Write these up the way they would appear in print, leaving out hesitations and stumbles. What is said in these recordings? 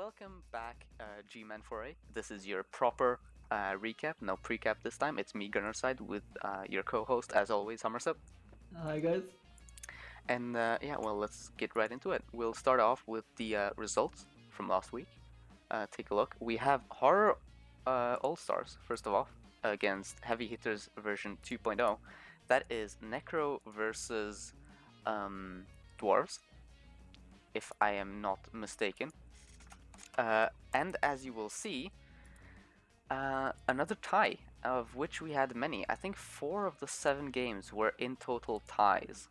welcome back, GMAN foray. This is your proper recap, no precap this time. It's me, Gunnerside, with your co-host, as always, Somerset. Hi guys. And yeah, well, let's get right into it. We'll start off with the results from last week. Take a look. We have Horror All-Stars, first of all, against Heavy Hitters version 2.0. That is Necro versus Dwarves, if I am not mistaken. And as you will see, another tie, of which we had many. I think 4 of the 7 games were in total ties.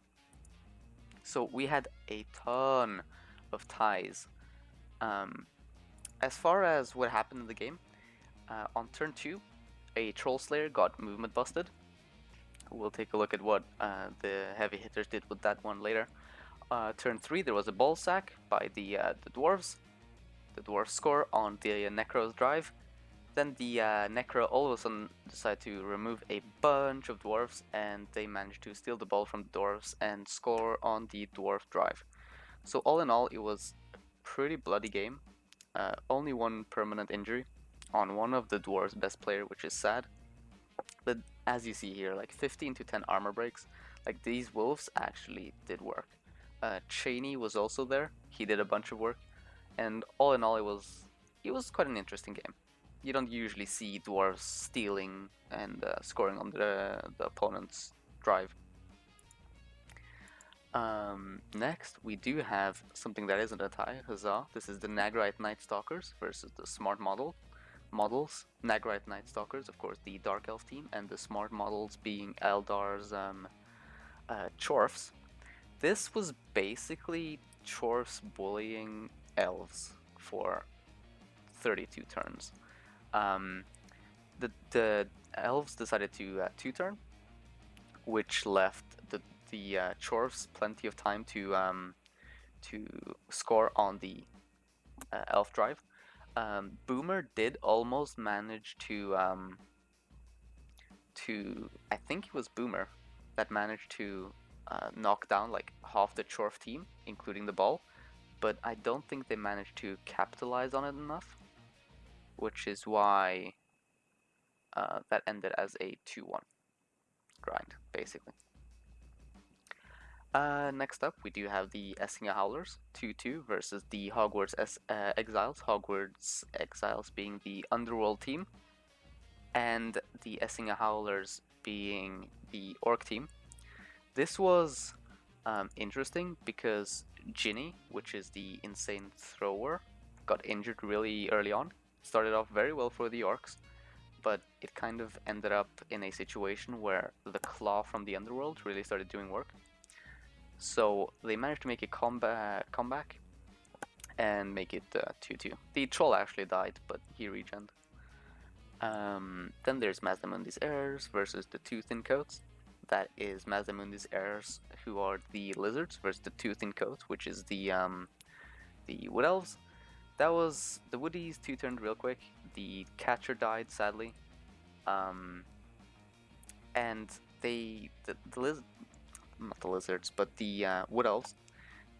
So we had a ton of ties. As far as what happened in the game, on turn 2, a Troll Slayer got movement busted. We'll take a look at what the Heavy Hitters did with that one later. Turn 3, there was a ball sack by the Dwarves. The Dwarves score on the Necro's drive. Then the Necro all of a sudden decided to remove a bunch of Dwarves, and they managed to steal the ball from the Dwarves and score on the Dwarf drive. So all in all, it was a pretty bloody game. Only one permanent injury on one of the Dwarves' best player, which is sad. But as you see here, like 15 to 10 armor breaks, like these wolves actually did work. Cheney was also there. He did a bunch of work, and all in all, it was quite an interesting game. You don't usually see dwarves stealing and scoring on the opponent's drive. Next, we do have something that isn't a tie. Huzzah! This is the Nagarythe Nightstalkers versus the Smart Models. Nagarythe Nightstalkers, of course, the Dark Elf team, and the Smart Models being Eldar's Chorfs. This was basically Chorfs bullying elves for 32 turns. The elves decided to 2-turn, which left the Chorfs plenty of time to score on the elf drive. Boomer did almost manage to I think it was Boomer that managed to knock down like half the Chorf team, including the ball, but I don't think they managed to capitalize on it enough, which is why that ended as a 2-1 grind, basically. Next up, we do have the Essinge Howlers 2-2 versus the Hogwarts Exiles. Hogwarts Exiles being the Underworld team, and the Essinge Howlers being the Orc team. This was interesting because Ginny, which is the insane thrower, got injured really early on. Started off very well for the Orcs, but it kind of ended up in a situation where the Claw from the Underworld really started doing work. So they managed to make a comeback and make it 2-2. The Troll actually died, but he regened. Then there's Mazdamundis Heirs versus the Two Thin Coats. That is Mazdamundis Heirs, who are the Lizards, versus the Two Thin Coats, which is the Wood Elves. That was the Woodies 2-turned real quick. The Catcher died, sadly. And not the Lizards, but the Wood Elves,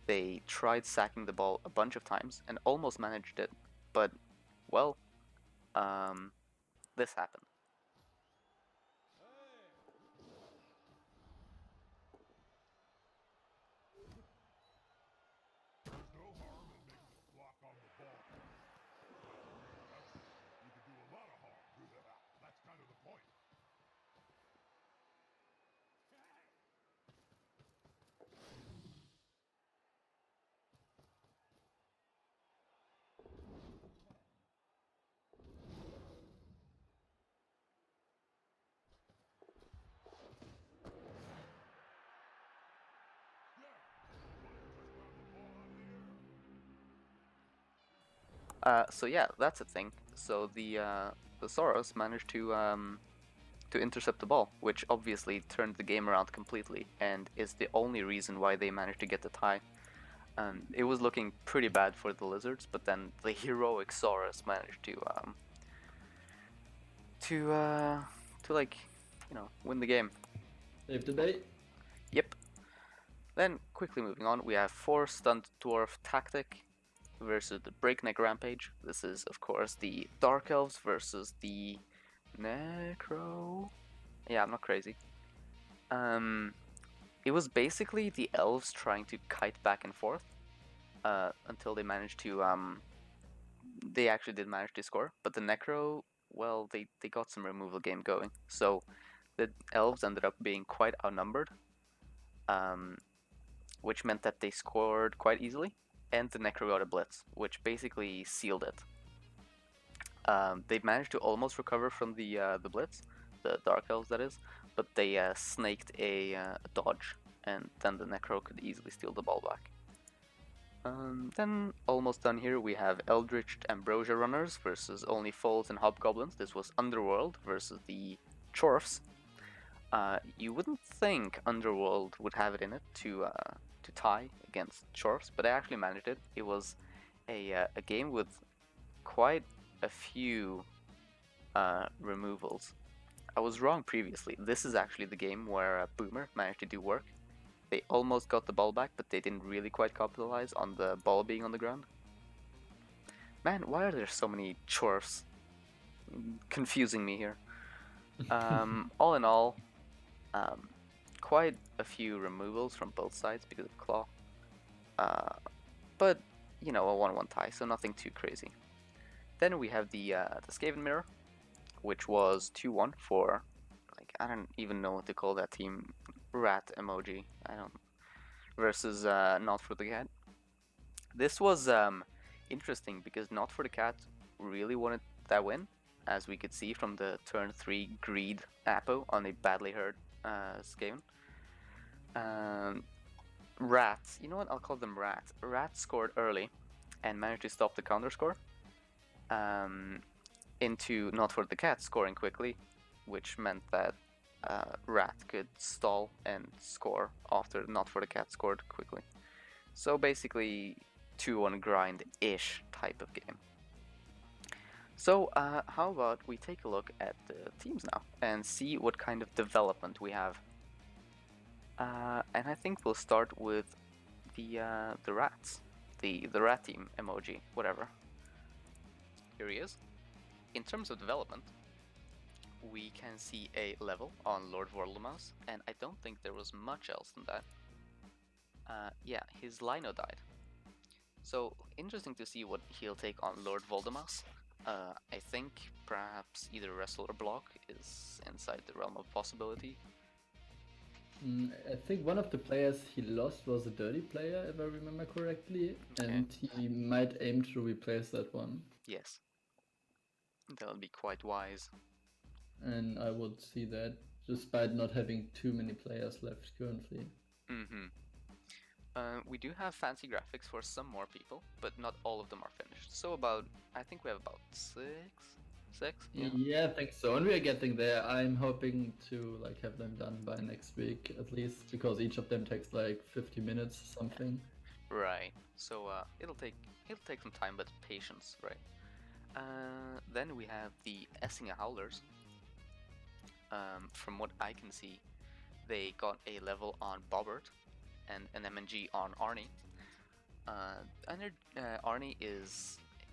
they tried sacking the ball a bunch of times and almost managed it, but, well, this happened. So yeah, that's a thing. So the Soros managed to intercept the ball, which obviously turned the game around completely, and is the only reason why they managed to get the tie. It was looking pretty bad for the Lizards, but then the heroic Soros managed to like, win the game. Save the day. Yep. Then quickly moving on, we have 4 stunt dwarf tactic. versus the BreakNec Rampage. This is, of course, the Dark Elves versus the Necro. Yeah, I'm not crazy. It was basically the elves trying to kite back and forth until they managed to. They actually did manage to score, but the Necro, well, they got some removal game going. So the elves ended up being quite outnumbered, which meant that they scored quite easily, and the Necro got a blitz, which basically sealed it. They managed to almost recover from the blitz, the Dark Elves that is, but they snaked a dodge, and then the Necro could easily steal the ball back. Then almost done here, we have Eldricht Ambrosia runners versus only Foals and Hobgoblins. This was Underworld versus the Chorfs. You wouldn't think Underworld would have it in it to tie against Chorfs, but they actually managed it. It was a game with quite a few removals. I was wrong previously. This is actually the game where Boomer managed to do work. They almost got the ball back, but they didn't really quite capitalize on the ball being on the ground. Man, why are there so many Chorfs? Confusing me here. All in all, quite a few removals from both sides because of Claw. But, you know, a 1-1 tie, so nothing too crazy. Then we have the Skaven Mirror, which was 2-1 for, like, I don't even know what to call that team. Rat emoji, I don't. Versus Not for the Cat. This was interesting because Not for the Cat really wanted that win, as we could see from the turn 3 greed Apo on a badly hurt Skaven. Rat, you know what, I'll call them Rat. Rat scored early and managed to stop the counter score into Not for the Cat scoring quickly, which meant that Rat could stall and score after Not for the Cat scored quickly. So basically 2-1 grind-ish type of game. So how about we take a look at the teams now and see what kind of development we have. And I think we'll start with the rats, the rat team emoji, whatever. Here he is. In terms of development, we can see a level on Lord Voldemort, and I don't think there was much else than that. Yeah, his Lino died. So, interesting to see what he'll take on Lord Voldemort. I think perhaps either wrestle or block is inside the realm of possibility. I think one of the players he lost was a dirty player, if I remember correctly, and he might aim to replace that one. Yes. That would be quite wise. And I would see that, despite not having too many players left currently. We do have fancy graphics for some more people, but not all of them are finished. So I think we have about six? Yeah, I think so, and we are getting there. I'm hoping to have them done by next week at least, because each of them takes 50 minutes or something. Right. So it'll take some time, but patience, right? Then we have the Essinge Howlers. From what I can see, they got a level on Bobbert and an MNG on Arnie. Arnie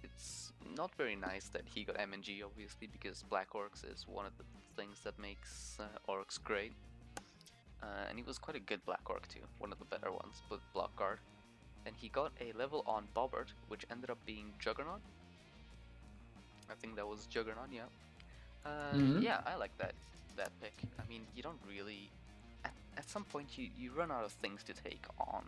it's not very nice that he got MNG, obviously, because Black Orcs is one of the things that makes Orcs great. And he was quite a good Black Orc too, one of the better ones, but Block Guard. And he got a level on Bobbert, which ended up being Juggernaut. I think that was Juggernaut, yeah. Yeah, I like that pick. I mean, you don't really... At some point, you run out of things to take on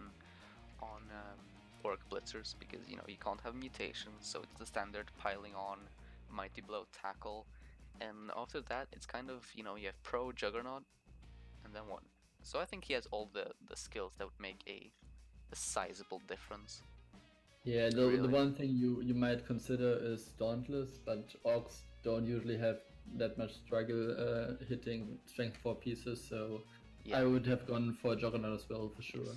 Orc Blitzers, because, you can't have mutations, so it's the standard piling on, Mighty Blow, Tackle, and after that, it's kind of, you have Pro, Juggernaut, and then what? So I think he has all the skills that would make a sizable difference. Yeah, the one thing you might consider is Dauntless, but Orcs don't usually have that much struggle hitting strength 4 pieces, so yeah. I would have gone for Juggernaut as well, for sure.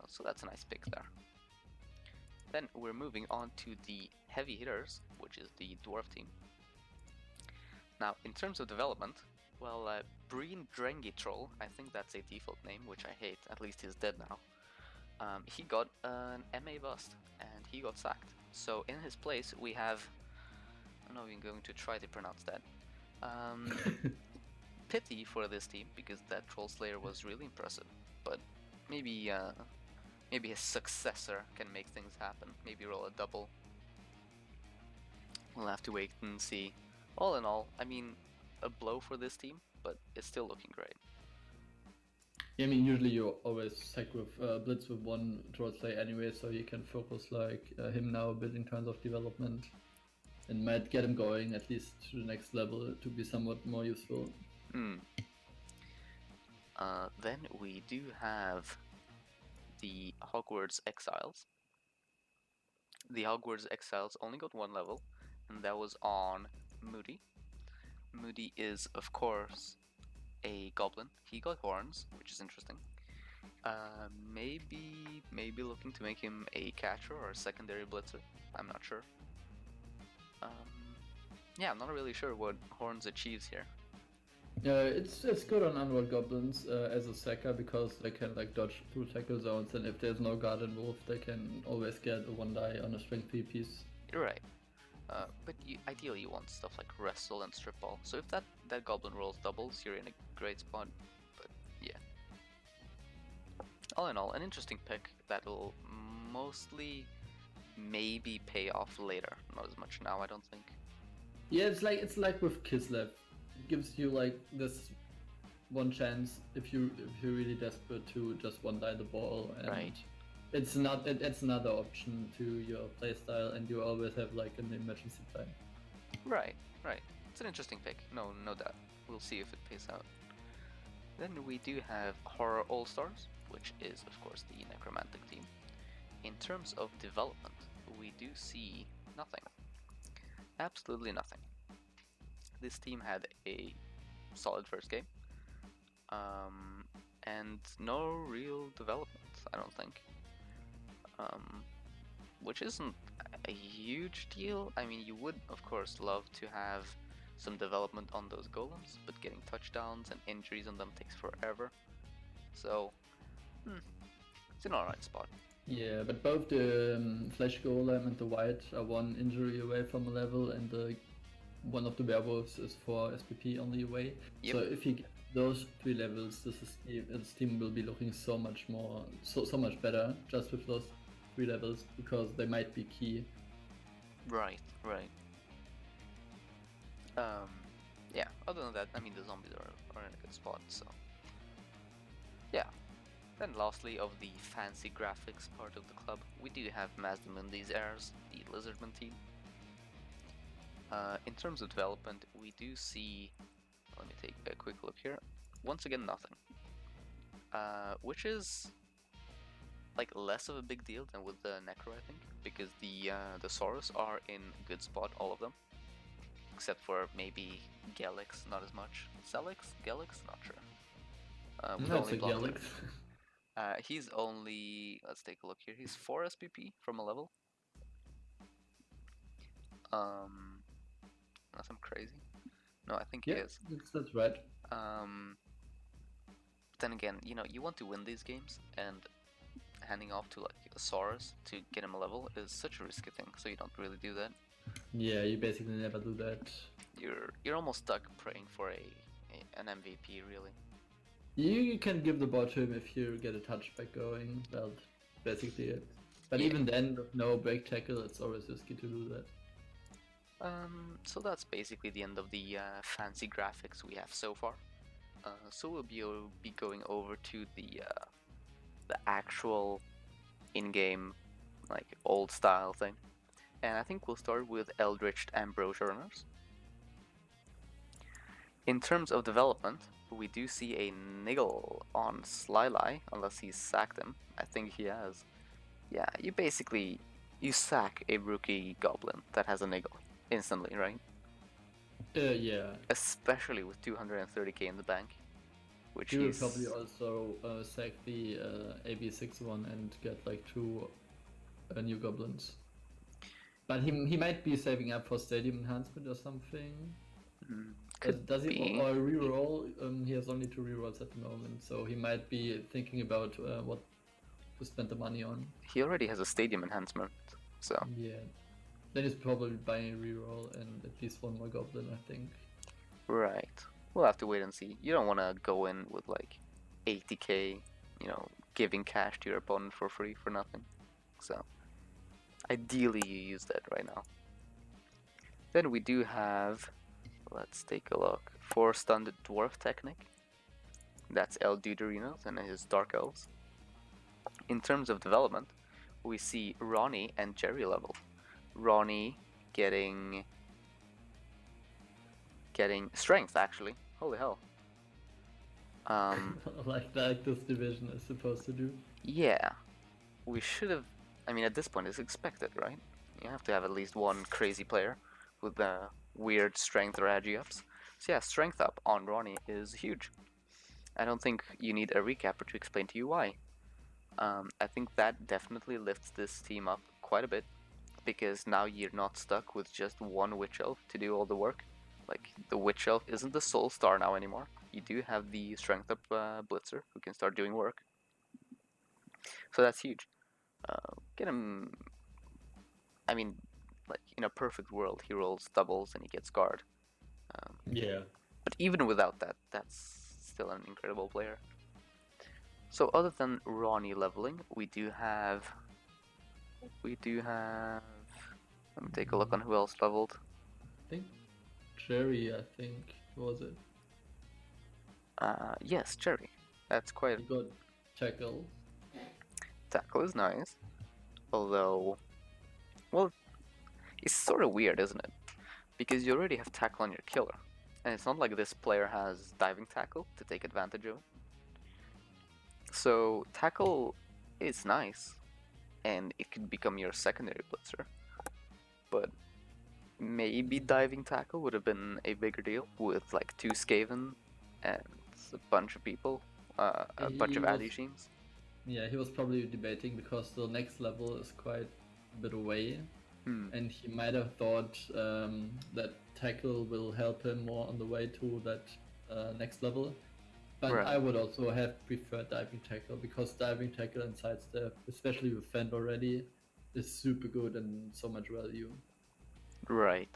So that's a nice pick there. Then we're moving on to the heavy hitters, which is the Dwarf team. Now, in terms of development, well, Breen Drengi Troll, I think that's a default name, which I hate, at least he's dead now. He got an MA bust, and he got sacked. So in his place, we have... I'm not even going to try to pronounce that. Pity for this team, because that Troll Slayer was really impressive. But maybe his successor can make things happen. Maybe roll a double. We'll have to wait and see. All in all, I mean, a blow for this team, but it's still looking great. Yeah, I mean, usually you always sack with Blitz with one Troll Slayer anyway, so you can focus like him now a bit in terms of development. And might get him going at least to the next level to be somewhat more useful. Then we do have the Hogwarts Exiles. The Hogwarts Exiles only got one level, and that was on Moody. Moody is, of course, a goblin. He got horns, which is interesting. Maybe looking to make him a catcher or a secondary blitzer. I'm not sure. Yeah, I'm not really sure what horns achieves here. It's good on unrolled goblins as a sacker because they can like dodge through tackle zones, and if there's no guard involved, they can always get a 1 die on a strength 3 piece. You're right. But ideally you want stuff like wrestle and strip ball. So if that goblin rolls doubles, you're in a great spot. But yeah. All in all, an interesting pick that'll mostly maybe pay off later. Not as much now, I don't think. Yeah, it's like with Kislev. It gives you like this one chance if you're really desperate to just 1 die the ball, and right. It's another option to your playstyle, and you always have like an emergency plan. Right. It's an interesting pick. No doubt. We'll see if it pays out. Then we do have Horror All-Stars, which is of course the necromantic team. In terms of development, we do see nothing. Absolutely nothing. This team had a solid first game, and no real development, I don't think. Which isn't a huge deal. I mean, you would of course love to have some development on those golems, but getting touchdowns and injuries on them takes forever. So, it's an alright spot. Yeah, but both the Flesh Golem and the White are 1 injury away from a level, and one of the werewolves is 4 SPP on the way. Yep. So if you get those 3 levels, this team will be looking so much better just with those 3 levels, because they might be key. Right. Yeah, other than that, I mean, the zombies are in a good spot, so yeah. Then lastly, of the fancy graphics part of the club, we do have Mazdamundis Heirs, the Lizardman team. In terms of development, we do see, let me take a quick look here, once again nothing. Which is like less of a big deal than with the Necro, I think, because the Saurus are in good spot, all of them. Except for maybe Gelix, not as much. Celix? Gelix? Not sure. That's a Gelix. He's only, let's take a look here, he's 4 SPP from a level. Nothing crazy. No, I think he is. That's right. But then again, you want to win these games, and handing off to like a Saurus to get him a level is such a risky thing, so you don't really do that. Yeah, you basically never do that. You're almost stuck praying for an MVP, really. You can give the ball to him if you get a touchback going. That's basically it. But even then, with no break tackle, it's always risky to do that. So that's basically the end of the fancy graphics we have so far. So we'll be going over to the actual in-game, like old style thing, and I think we'll start with Eldricht Ambrosia runners. In terms of development, we do see a niggle on Slyly, unless he's sacked him. I think he has. Yeah, you sack a rookie goblin that has a niggle instantly, right? Yeah. Especially with 230k in the bank. Which he would probably also sack the AB6 one and get like 2 new goblins. But he might be saving up for stadium enhancement or something. Does he or reroll? He has only 2 rerolls at the moment, so he might be thinking about what to spend the money on. He already has a stadium enhancement, so... Yeah. Then he's probably buying a reroll and at least one more goblin, I think. Right. We'll have to wait and see. You don't want to go in with like 80k, you know, giving cash to your opponent for free for nothing. So, ideally you use that right now. Then we do have, let's take a look, 4-stunned Dwarf Technik. That's Eldricht and his Dark Elves. In terms of development, we see Ronnie and Jerry level. Ronnie getting strength, actually. Holy hell. like this division is supposed to do. Yeah. We should have... I mean, at this point, it's expected, right? You have to have at least one crazy player with weird strength or agi ups. So yeah, strength up on Ronnie is huge. I don't think you need a recapper to explain to you why. I think that definitely lifts this team up quite a bit, because now you're not stuck with just one Witch Elf to do all the work. Like, the Witch Elf isn't the sole star now anymore. You do have the strength up Blitzer who can start doing work. So that's huge. Get him... I mean, like, in a perfect world, he rolls doubles and he gets guard. Yeah. But even without that, that's still an incredible player. So other than Ronnie leveling, we do have... Let me take a look on who else leveled. I think Jerry, was it? Yes, Jerry. That's quite... He got tackle. Tackle is nice. Although... Well, it's sort of weird, isn't it? Because you already have tackle on your killer. And it's not like this player has diving tackle to take advantage of. So, tackle is nice. And it could become your secondary blitzer. But maybe diving tackle would have been a bigger deal with like 2 Skaven and a bunch of people, a bunch of ally teams. Yeah, he was probably debating because the next level is quite a bit away. And he might have thought that tackle will help him more on the way to that next level. But right. I would also have preferred diving tackle, because diving tackle and sidestep, especially with Fend already, is super good and so much value. Right.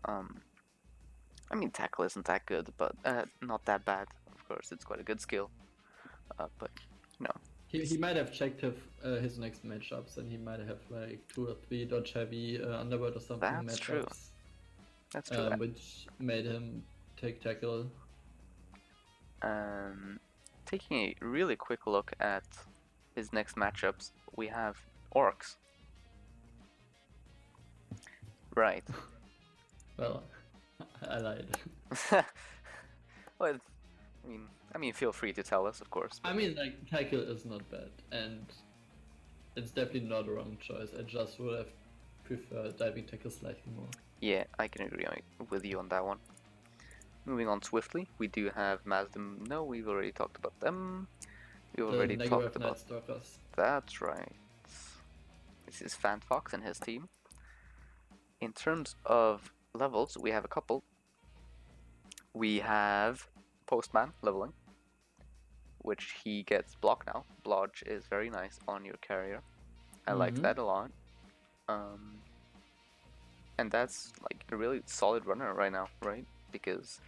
I mean, tackle isn't that good, but not that bad. Of course, it's quite a good skill. But no. He might have checked his next matchups, and he might have like 2 or 3 dodge heavy underworld or something That's matchups. True. That's true. Which made him take tackle. Taking a really quick look at his next matchups, we have Orcs. Right. Well, I lied. Well, I mean, feel free to tell us, of course. But... I mean, like, tackle is not bad, and it's definitely not a wrong choice. I just would have preferred diving tackle slightly more. Yeah, I can agree with you on that one. Moving on swiftly, we do have Mazdamundis. No, we've already talked about them. We already talked about Nightstalkers. That's right. This is Fanfox and his team. In terms of levels, we have a couple. We have Postman leveling, which he gets block now. Blodge is very nice on your carrier. I like that a lot. And that's like a really solid runner right now, right? Because,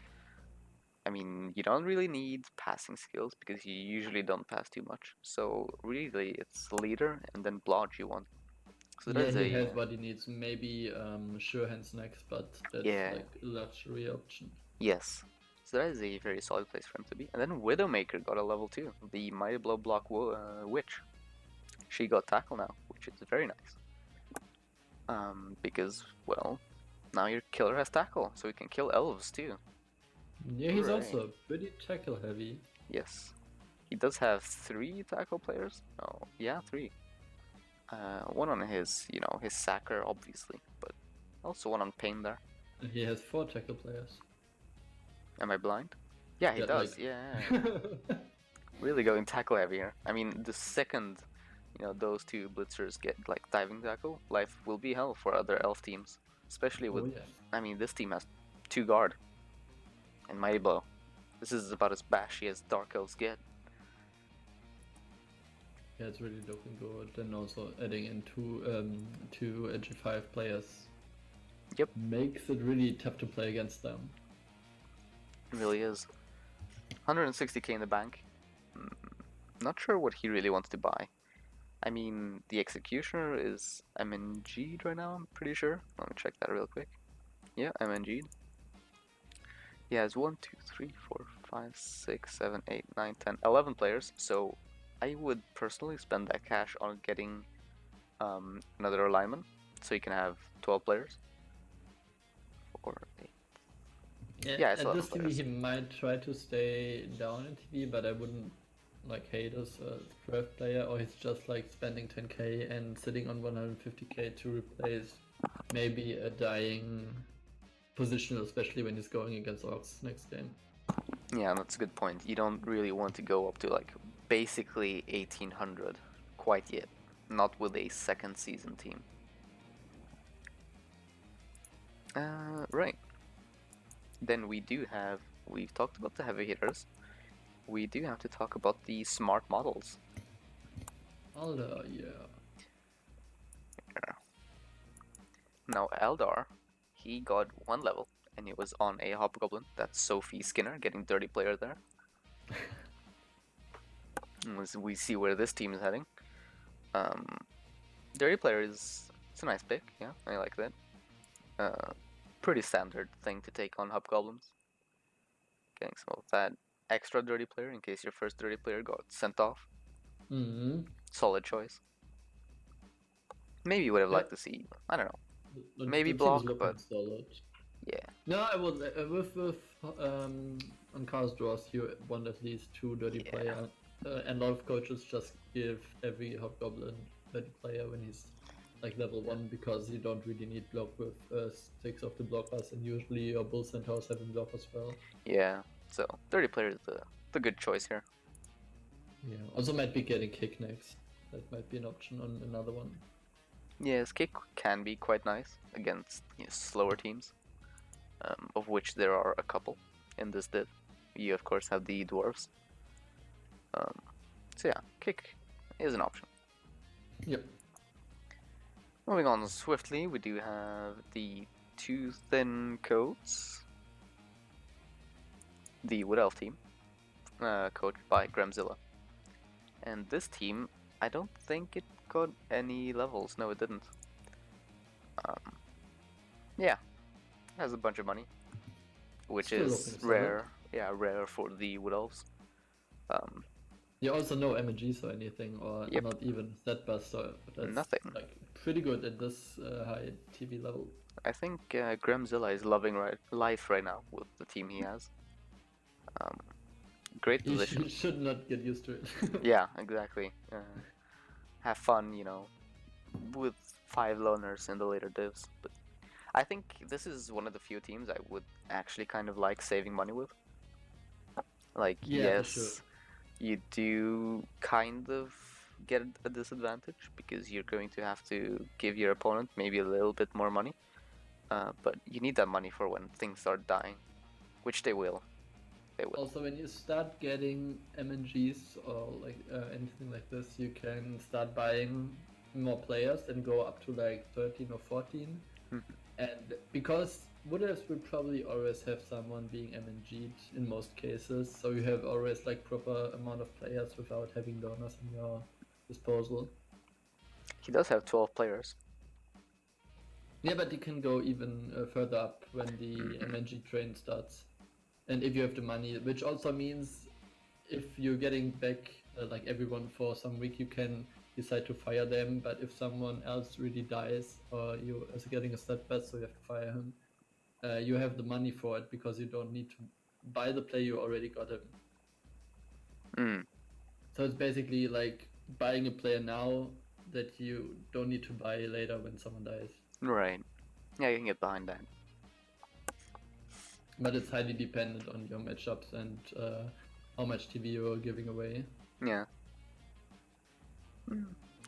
I mean, you don't really need passing skills because you usually don't pass too much. So really, it's leader and then Blodge you want. So yeah, he has what he needs. Maybe sure hands next, but that's like a luxury option. Yes. So that is a very solid place for him to be. And then Widowmaker got a level 2, the Mighty Blow block witch. She got tackle now, which is very nice. Because, well, now your killer has tackle, so he can kill elves too. Yeah, he's also pretty tackle heavy. Yes. He does have 3 tackle players. Oh, yeah, 3. One on his, his sacker, obviously, but also one on Pain there. And he has 4 tackle players. Am I blind? Yeah, he does. Like... Yeah. Really going tackle heavy here. I mean, the second, those 2 blitzers get like diving tackle, life will be hell for other elf teams. Especially with, I mean, this team has 2 guard and Mighty Blow. This is about as bashy as Dark Elves get. Yeah, it's really looking good. And also adding in two G5 players. Yep. Makes it really tough to play against them. It really is. 160k in the bank. Not sure what he really wants to buy. I mean, the Executioner is MNG'd right now, I'm pretty sure. Let me check that real quick. Yeah, MNG'd. He has 1, 2, 3, 4, 5, 6, 7, 8, 9, 10, 11 players, so I would personally spend that cash on getting another alignment, so you can have 12 players. 4, 8. Yeah, it's at this TV he might try to stay down in TV, but I wouldn't like hate as a draft player, or he's just like spending 10k and sitting on 150k to replace maybe a dying position, especially when he's going against Orcs next game. Yeah, that's a good point. You don't really want to go up to like basically 1800 quite yet, not with a second season team. Right. Then we've talked about the heavy hitters. We do have to talk about the smart models. Yeah. Now Eldar, he got 1 level, and he was on a Hobgoblin. That's Sophie Skinner, getting dirty player there. We see where this team is heading. Dirty player it's a nice pick, yeah, I like that. Pretty standard thing to take on Hobgoblins. Getting some of that extra dirty player in case your first dirty player got sent off. Solid choice. Maybe you would have liked to see, I don't know, maybe block, but solid. Yeah. No, I would with on Chaos Draws you want at least 2 dirty player, and a lot of coaches just give every Hobgoblin dirty player when he's like level 1, because you don't really need block with 6 of the blockers, and usually your Bull Centaurs have a block as well. Yeah, so dirty player is the good choice here. Yeah, also might be getting kick next. That might be an option on another one. Yes, kick can be quite nice against slower teams, of which there are a couple in this div. You of course have the dwarves. So yeah, kick is an option. Yep. Moving on swiftly, we do have the 2 thin coats. The Wood Elf team, coached by Gramzilla. And this team, I don't think it got any levels. No, it didn't. Yeah, it has a bunch of money, which Still is rare. Yeah, rare for the Wood Elves. You also no MGs or anything, or not even set bus, so that's nothing. Like pretty good at this high TV level. I think Gramzilla is loving life right now with the team he has. Great position. You should not get used to it. Yeah, exactly. Have fun, with 5 loners in the later divs. But I think this is one of the few teams I would actually kind of like saving money with. Like, yes, sure. You do kind of get a disadvantage because you're going to have to give your opponent maybe a little bit more money. But you need that money for when things start dying, which they will. Also, when you start getting MNGs or like anything like this, you can start buying more players and go up to like 13 or 14. And because Wood Elves will probably always have someone being MNG'd in most cases, so you have always like proper amount of players without having donors in your disposal. He does have 12 players. Yeah, but you can go even further up when the MNG train starts. And if you have the money, which also means if you're getting back like everyone for some week, you can decide to fire them. But if someone else really dies, or you are getting a stat best, so you have to fire him, you have the money for it because you don't need to buy the player, you already got him. So it's basically like buying a player now that you don't need to buy later when someone dies. Right. Yeah, you can get behind that. But it's highly dependent on your matchups and how much TV you're giving away. Yeah.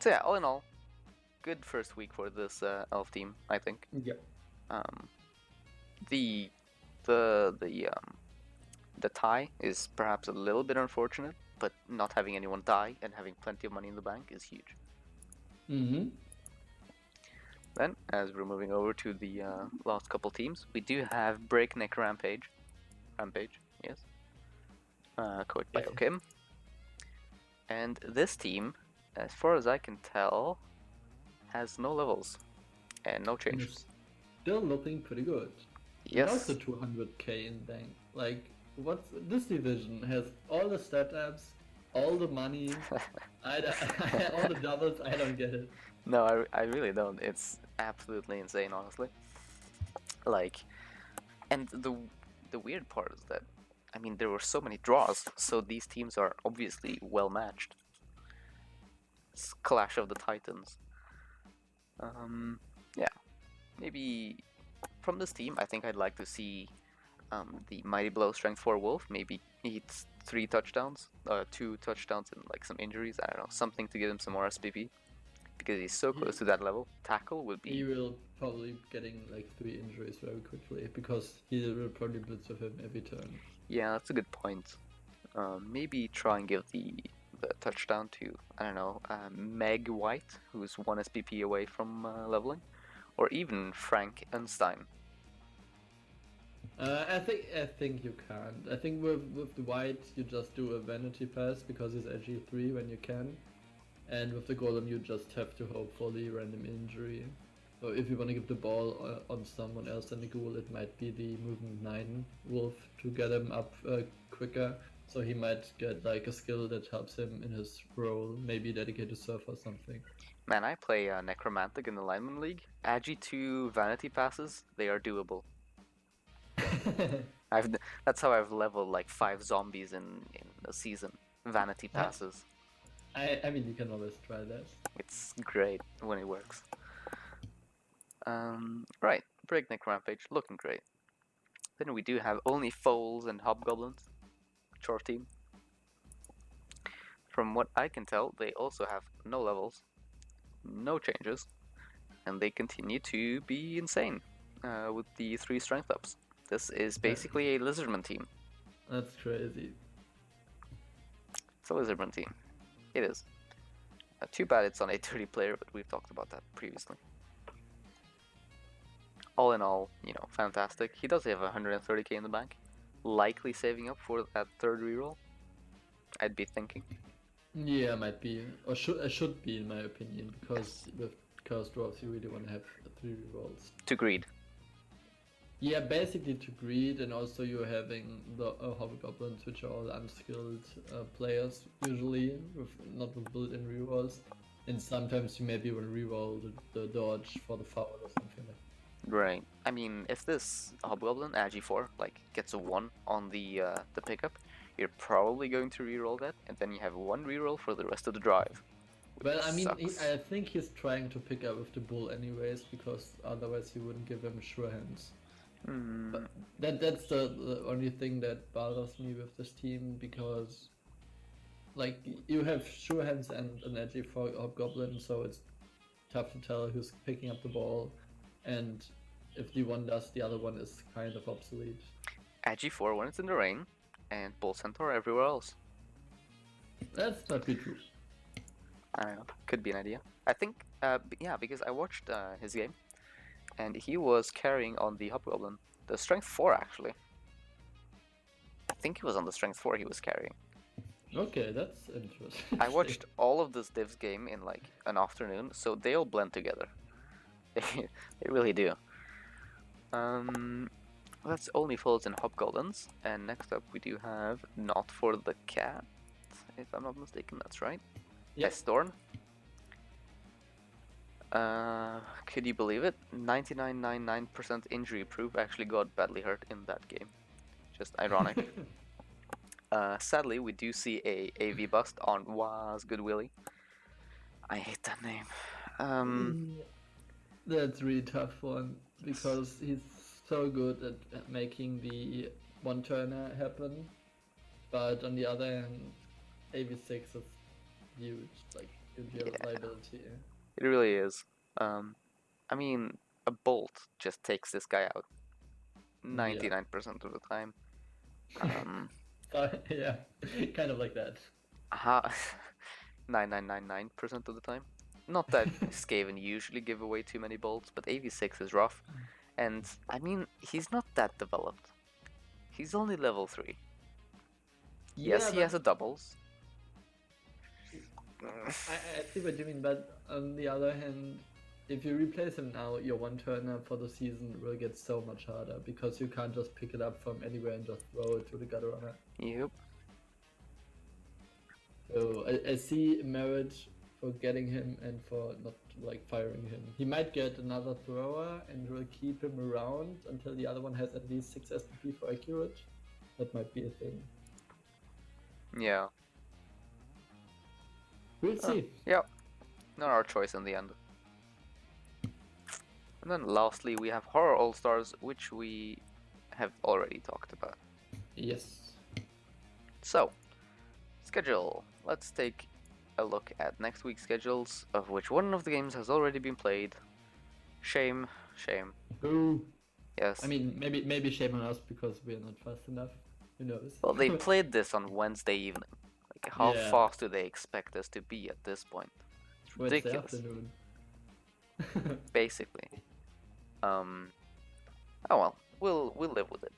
So yeah, all in all, good first week for this elf team, I think. Yeah. The tie is perhaps a little bit unfortunate, but not having anyone die and having plenty of money in the bank is huge. Mm-hmm. Then, as we're moving over to the last couple teams, we do have BreakNec Rampage. Yes. Coached by Okim. And this team, as far as I can tell, has no levels and no changes. Still looking pretty good. Yes. And also 200k in bank. Like, this division has all the stat apps, all the money, all the doubles. I don't get it. No, I really don't. It's absolutely insane, honestly. Like, and the weird part is that, I mean, there were so many draws, so these teams are obviously well matched. It's Clash of the Titans. Yeah, maybe from this team, I think I'd like to see the Mighty Blow Strength 4 Wolf. Maybe he hits 3 touchdowns, 2 touchdowns and like some injuries. I don't know, something to give him some more SPP. Because he's so close to that level. Tackle would be... He will probably getting like 3 injuries very quickly, because he will probably blitz with him every turn. Yeah, that's a good point. Maybe try and give the touchdown to, I don't know, Meg White, who's 1 SPP away from leveling. Or even Frank Einstein. I think you can't. I think with the White you just do a vanity pass because he's SG3 when you can. And with the Golem you just have to hope for the random injury. So if you want to give the ball on someone else than the Ghoul, it might be the movement 9 Wolf to get him up quicker. So he might get like a skill that helps him in his role, maybe dedicated surf or something. Man, I play Necromantic in the Lineman League. Agi 2 vanity passes, they are doable. That's how I've leveled like 5 zombies in a season. Vanity passes. I mean, you can always try that. It's great when it works. Right, BreakNec Rampage, looking great. Then we do have only Foals and Hobgoblins. Short team. From what I can tell, they also have no levels, no changes, and they continue to be insane with the 3 strength ups. This is basically a Lizardman team. That's crazy. It's a Lizardman team. It is. Too bad it's on a 30 player, but we've talked about that previously. All in all, you know, fantastic. He does have 130k in the bank. Likely saving up for that 3rd reroll, I'd be thinking. Yeah, might be. Or should be in my opinion, because with Curse Dwarfs you really want to have 3 rerolls. To greed. Yeah, basically to greed, and also you're having the Hobgoblins, which are all unskilled players usually, not with built-in rerolls. And sometimes you maybe will reroll the dodge for the foul or something like that. Right. I mean, if this Hobgoblin, Agi 4, like, gets a 1 on the pickup, you're probably going to reroll that, and then you have 1 reroll for the rest of the drive. Well, I mean, I think he's trying to pick up with the bull anyways, because otherwise he wouldn't give him sure hands. But that's the only thing that bothers me with this team, because like you have sure hands and an edgy for Hobgoblin, so it's tough to tell who's picking up the ball, and if the one does, the other one is kind of obsolete. Agi 4 when it's in the rain, and Bull Centaur everywhere else. That's not be true. I don't know, could be an idea. I think, yeah, because I watched his game, and he was carrying on the Hobgoblin. The Strength 4, actually. I think he was on the Strength 4 he was carrying. Okay, that's interesting. I watched all of this Divs game in like an afternoon, so they all blend together. They really do. That's only Foals and Hobgoblins, and next up we do have Not for the Cat, if I'm not mistaken, that's right. Yep. Storm. Could you believe it? 99.99% injury proof actually got badly hurt in that game. Just ironic. Sadly, we do see a AV bust on Was Good Willie. I hate that name. That's a really tough one, because he's so good at making the one-turner happen, but on the other hand, AV6 is huge, like huge liability. It really is. I mean, a bolt just takes this guy out 99% of the time. Yeah, kind of like that. 9999% of the time. Not that Skaven usually give away too many bolts, but AV6 is rough. And, I mean, he's not that developed. He's only level 3. Yes, he has a doubles. I see what you mean, but on the other hand, if you replace him now, your one-turner for the season will get so much harder, because you can't just pick it up from anywhere and just throw it to the gutter runner. Yep. So I see merit for getting him and for not like firing him. He might get another thrower and will keep him around until the other one has at least 6 SPP for accurate. That might be a thing. Yeah. We'll see. Yeah. Not our choice in the end. And then lastly we have Horror All-Stars, which we have already talked about. Yes. So, schedule. Let's take a look at next week's schedules, of which one of the games has already been played. Shame. Boo. Yes. I mean, maybe shame on us because we're not fast enough. Who knows? Well, they played this on Wednesday evening. Like, how fast do they expect us to be at this point? It's ridiculous. Wednesday afternoon. Basically. Oh well, we'll live with it.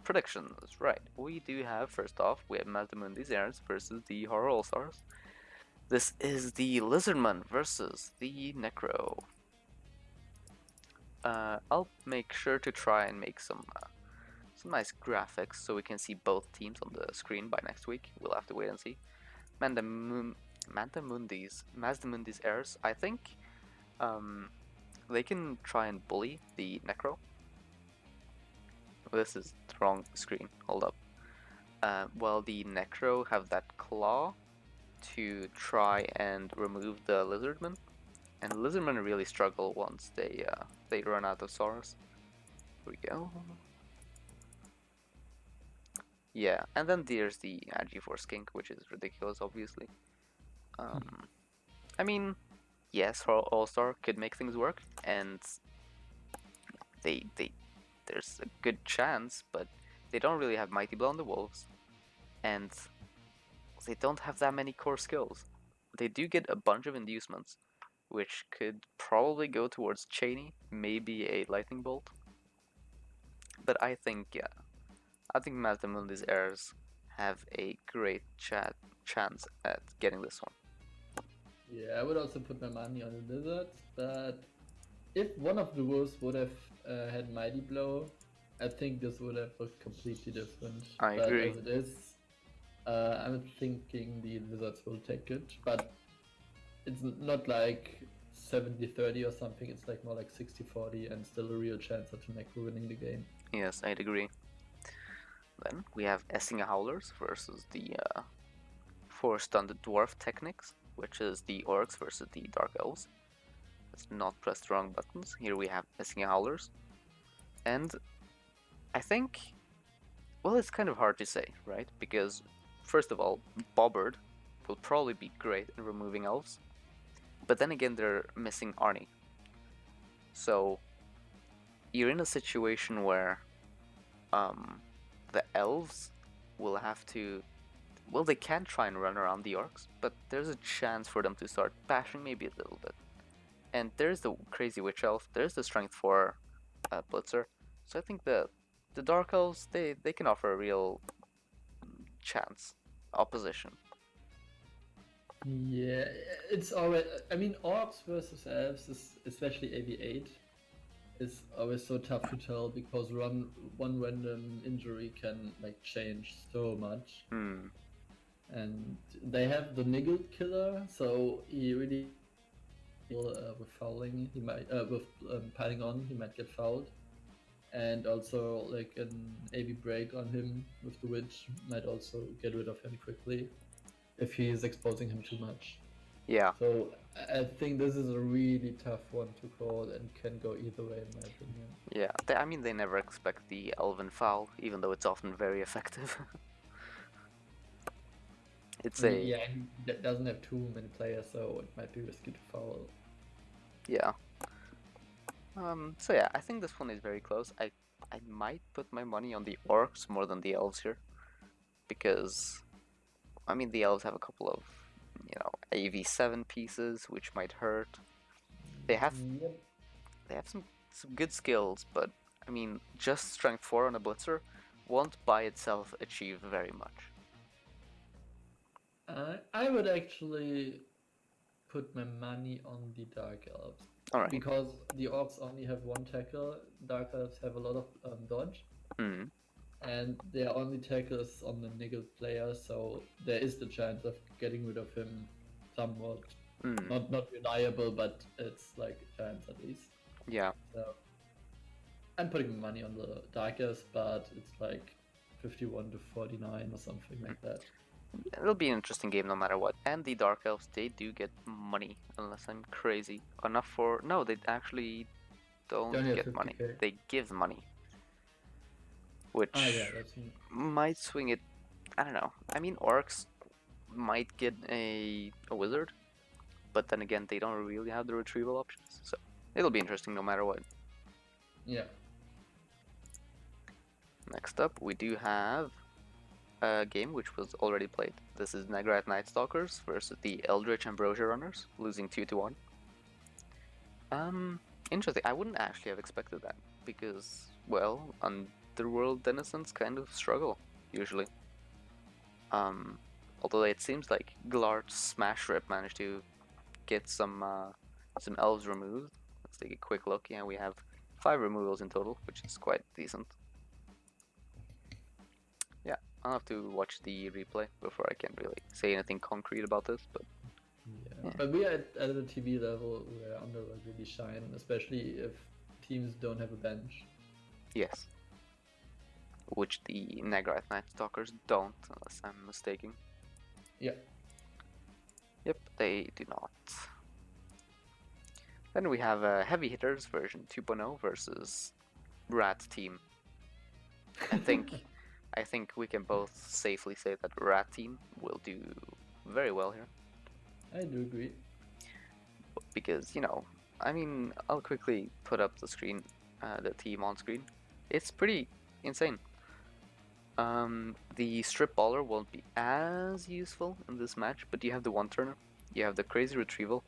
Predictions, right. We do have, first off, we have Mazdamundis Heirs versus the Horror All-Stars. This is the Lizardman versus the Necro. I'll make sure to try and make some nice graphics so we can see both teams on the screen by next week. We'll have to wait and see. Mazdamundis Heirs, I think they can try and bully the Necro. This is the wrong screen, hold up. Well, the Necro have that claw to try and remove the Lizardman, and Lizardmen really struggle once they run out of Saurus. Here we go. Yeah, and then there's the G4 Skink, which is ridiculous, obviously. I mean, yes, All-Star could make things work, and there's a good chance, but they don't really have Mighty Blow on the Wolves, and they don't have that many core skills. They do get a bunch of inducements, which could probably go towards Cheney, maybe a Lightning Bolt. But I think Mazdamundis Heirs have a great chance at getting this one. Yeah, I would also put my money on the Lizards, but if one of the wolves would have had Mighty Blow, I think this would have looked completely different. I agree. As it is, I'm thinking the Lizards will take it, but it's not like 70-30 or something, it's like more like 60-40 and still a real chance of Necro winning the game. Yes, I'd agree. Then we have Essinge Howlers versus the 4-stunned dwarf Techniks, which is the Orcs versus the Dark Elves. Let's not press the wrong buttons. Here we have Essinge Howlers. And I think, well, it's kind of hard to say, right? Because, first of all, Bobbard will probably be great in removing elves. But then again, they're missing Arnie. So, you're in a situation where the elves will have to... Well, they can try and run around the orcs, but there's a chance for them to start bashing maybe a little bit. And there's the crazy witch elf, there's the strength 4 blitzer. So I think the dark elves, they can offer a real chance, opposition. Yeah, it's always... I mean, orcs versus elves, especially AV8, is always so tough to tell because one random injury can like change so much. And they have the Niggled Killer, so he really with fouling, he might with piling on, he might get fouled, and also like an AV break on him with the witch might also get rid of him quickly if he is exposing him too much. Yeah. So I think this is a really tough one to call and can go either way in my opinion. Yeah, I mean they never expect the Elven foul, even though it's often very effective. It's yeah, he doesn't have too many players, so it might be risky to foul. Yeah. So yeah, I think this one is very close. I might put my money on the orcs more than the elves here, because I mean, the elves have a couple of, AV7 pieces, which might hurt. They have some good skills, but I mean, just strength 4 on a blitzer won't by itself achieve very much. I would actually put my money on the Dark Elves. Alright. Because the Orcs only have one tackle, Dark Elves have a lot of dodge. Mm. And their only tackle is on the niggled player, so there is the chance of getting rid of him somewhat. Not reliable, but it's like a chance at least. Yeah. So I'm putting money on the Darkest, but it's like 51 to 49 or something like that. It'll be an interesting game no matter what. And the Dark Elves, they do get money, unless I'm crazy. Enough for... No, they actually don't get money. They give money. Which might swing it... I don't know. I mean, Orcs might get a wizard, but then again, they don't really have the retrieval options. So it'll be interesting no matter what. Yeah. Next up, we do have a game which was already played. This is Nagarythe Nightstalkers versus the Eldricht Ambrosia runners, losing 2-1. Interesting. I wouldn't actually have expected that because, well, Underworld denizens kind of struggle usually. Although it seems like Glart's Smash Rip managed to get some elves removed. Let's take a quick look. Yeah, we have 5 removals in total, which is quite decent. Yeah, I'll have to watch the replay before I can really say anything concrete about this, but... Yeah. But we are at the TV level where Underworld really shine, especially if teams don't have a bench. Yes. Which the Nagarythe Nightstalkers don't, unless I'm mistaken. Yeah. Yep, they do not. Then we have Heavy Hitters version 2.0 versus Rat Team. I think we can both safely say that Rat Team will do very well here. I do agree. Because, I mean, I'll quickly put up the screen, the team on screen. It's pretty insane. The Strip Baller won't be as useful in this match, but you have the one-turner, you have the Crazy Retrieval,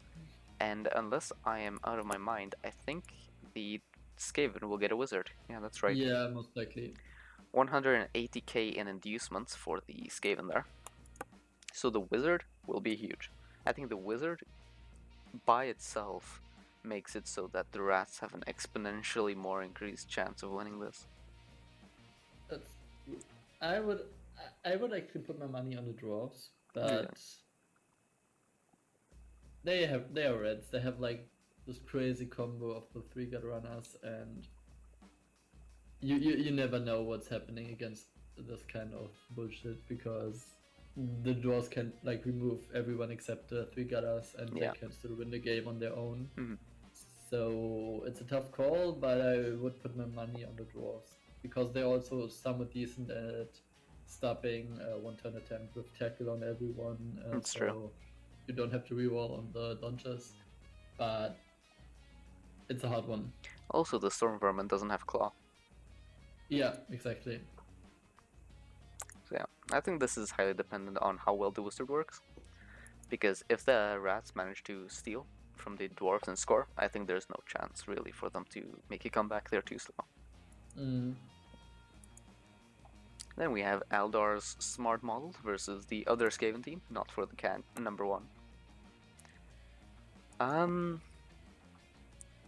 and unless I am out of my mind, I think the Skaven will get a Wizard. Yeah, that's right. Yeah, most likely. 180k in inducements for the Skaven there. So the Wizard will be huge. I think the Wizard by itself makes it so that the Rats have an exponentially more increased chance of winning this. I would actually put my money on the dwarves, but they are Reds. They have like this crazy combo of the 3-gut runners, and you never know what's happening against this kind of bullshit, because the dwarves can like remove everyone except the 3-gutters, and they can still win the game on their own. So it's a tough call, but I would put my money on the dwarves because they're also somewhat decent at stopping one-turn attempt with tackle on everyone. That's so true. You don't have to reroll on the launches, but it's a hard one. Also, the Storm Vermin doesn't have Claw. Yeah, exactly. So yeah, I think this is highly dependent on how well the Wizard works. Because if the Rats manage to steal from the Dwarves and score, I think there's no chance really for them to make a comeback. They're too slow. Then we have Aldar's Smart Model versus the other Skaven team, not for the number 1.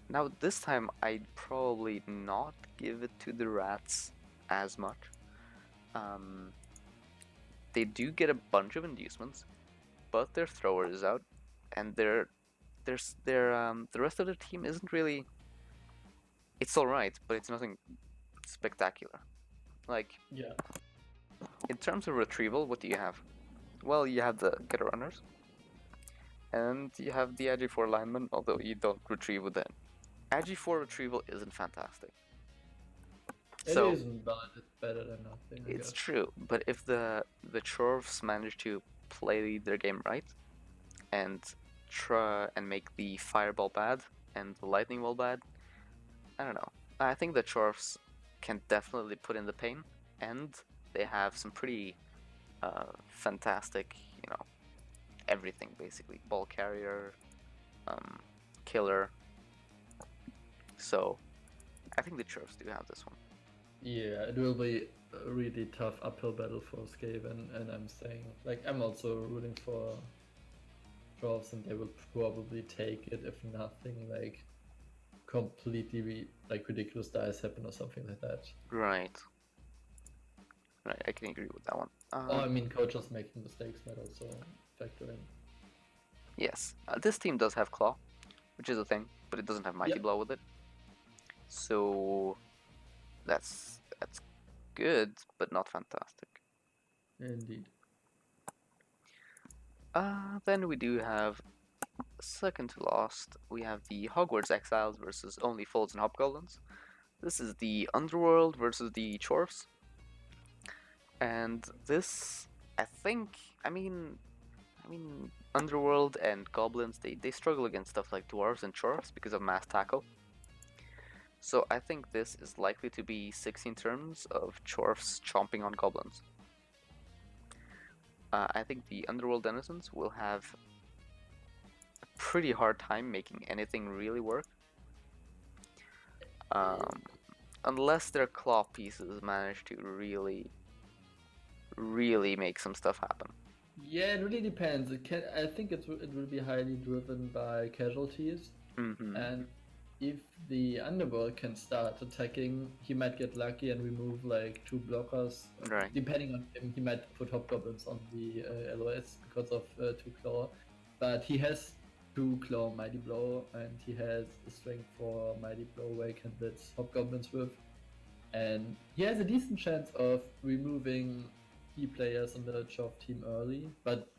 Now this time I'd probably not give it to the Rats as much. They do get a bunch of inducements, but their thrower is out, and the rest of the team isn't really... It's alright, but it's nothing spectacular. Like, in terms of retrieval, what do you have? Well, you have the Getter Runners, and you have the Agi4 lineman, although you don't retrieve with that. Agi4 retrieval isn't fantastic. It isn't, but it's better than nothing. It's true, but if the Chorfs manage to play their game right, and try and make the Fireball bad and the Lightning Ball bad, I don't know. I think the Chorfs can definitely put in the pain, and they have some pretty fantastic, everything basically. Ball carrier, killer. So I think the Churfs do have this one. Yeah, it will be a really tough uphill battle for Skaven, and I'm saying, like, I'm also rooting for Churfs, and they will probably take it if nothing like completely like ridiculous dice happen or something like that. Right. Right, I can agree with that one. I mean, coaches making mistakes might also factor in. Yes, this team does have Claw, which is a thing, but it doesn't have Mighty Blow with it. So that's good, but not fantastic. Indeed. Then we do have second to last. We have the Hogwarts Exiles versus only Foals and Hobgoblins. This is the Underworld versus the Chorfs. And this, I mean, Underworld and Goblins, they struggle against stuff like Dwarves and Chorfs because of mass tackle. So I think this is likely to be 16 turns of Chorfs chomping on Goblins. I think the Underworld Denizens will have a pretty hard time making anything really work. Unless their claw pieces manage to really make some stuff happen. Yeah, it really depends. I think it will be highly driven by casualties. And if the Underworld can start attacking, he might get lucky and remove like 2 blockers. Right. Depending on him, he might put Hobgoblins on the LOS because of 2 claw. But he has 2 claw Mighty Blow, and he has a strength for Mighty Blow where he can blitz Hobgoblins with. And he has a decent chance of removing key players on the Chorf team early, but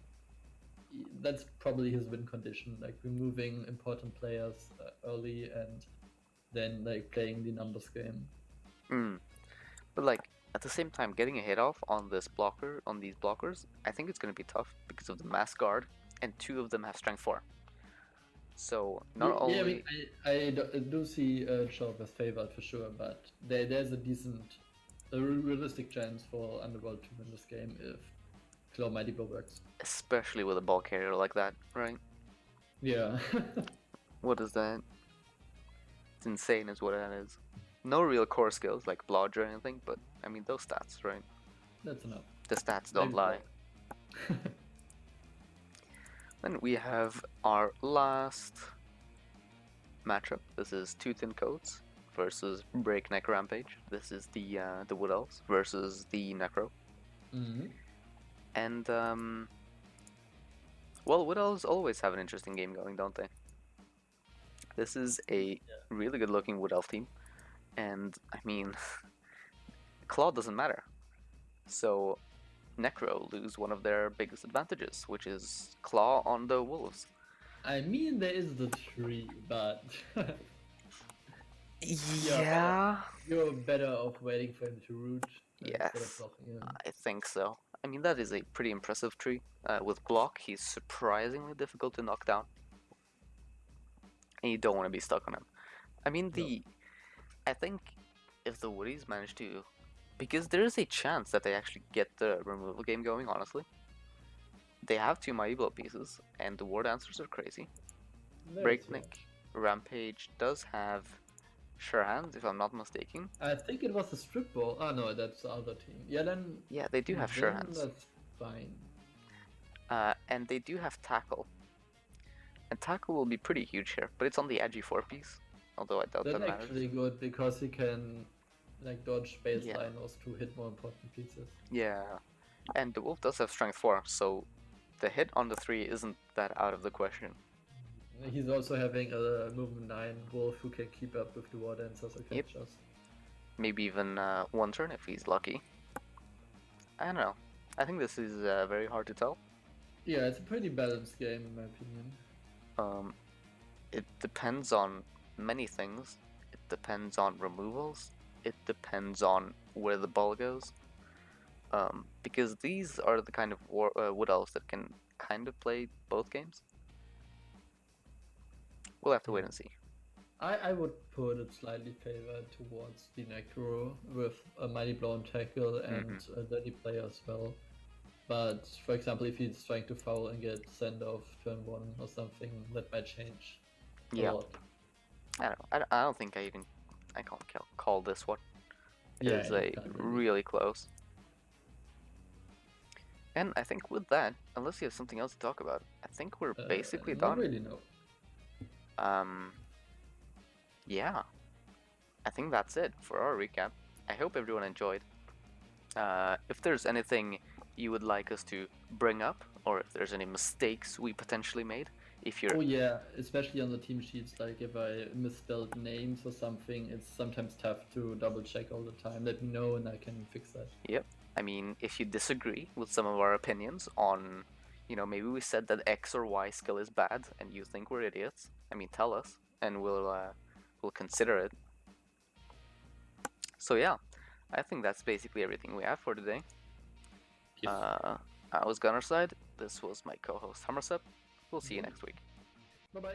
that's probably his win condition, like removing important players early and then like playing the numbers game. But like at the same time, getting a hit off on these blockers, I think it's going to be tough because of the mass guard, and 2 of them have strength 4. So not only. Yeah, I mean, I do see Chorf as favored for sure, but there's a realistic chance for Underworld to win this game if Claw Mighty Blow works. Especially with a ball carrier like that, right? Yeah. What is that? It's insane is what that is. No real core skills like blodge or anything, but I mean those stats, right? That's enough. The stats don't lie. Then we have our last matchup. This is Tooth and Coats versus BreakNec Rampage. This is the Wood Elves versus the Necro. And well, Wood Elves always have an interesting game going, don't they? This is a really good looking Wood Elf team, and I mean, Claw doesn't matter. So Necro lose one of their biggest advantages, which is Claw on the Wolves. I mean, there is the tree, but yeah, you're better off waiting for him to root. Yes, I think so. I mean, that is a pretty impressive tree. With block, he's surprisingly difficult to knock down, and you don't want to be stuck on him. I mean, I think if the Woodies manage to, because there is a chance that they actually get the removal game going. Honestly, they have 2 Mighty Blow pieces, and the Ward Answers are crazy. BreakNec Rampage does have Sure Hands, if I'm not mistaken. I think it was a strip ball. Oh no, that's the other team. Yeah, then. Yeah, they do have Sure Hands. That's fine. And they do have Tackle. And Tackle will be pretty huge here, but it's on the edgy 4-piece. Although I doubt that matters. That's actually good because he can like dodge baseliners to hit more important pieces. Yeah, and the Wolf does have strength 4, so the hit on the 3 isn't that out of the question. He's also having a movement 9 Wolf who can keep up with the Ward Answers or catchers. Maybe even 1 turn if he's lucky. I don't know. I think this is very hard to tell. Yeah, it's a pretty balanced game in my opinion. It depends on many things. It depends on removals. It depends on where the ball goes. Because these are the kind of Wood Elves that can kind of play both games. We'll have to wait and see. I would put it slightly favored towards the Necro with a Mighty Blow and Tackle and a Dirty Player as well. But for example, if he's trying to foul and get send off turn 1 or something, that might change a lot. I don't know. I don't think I can't call this one. It is really close. And I think with that, unless you have something else to talk about, I think we're basically done. Not really, no. Yeah. I think that's it for our recap. I hope everyone enjoyed. If there's anything you would like us to bring up, or if there's any mistakes we potentially made, if you're... Oh yeah, especially on the team sheets, like if I misspelled names or something, it's sometimes tough to double check all the time. Let me know and I can fix that. Yep. I mean, if you disagree with some of our opinions on, you know, maybe we said that X or Y skill is bad and you think we're idiots, I mean, tell us and we'll consider it. So yeah, I think that's basically everything we have for today. Yes. I was Gunnerside. This was my co-host Hammersep. We'll see you next week. Bye-bye.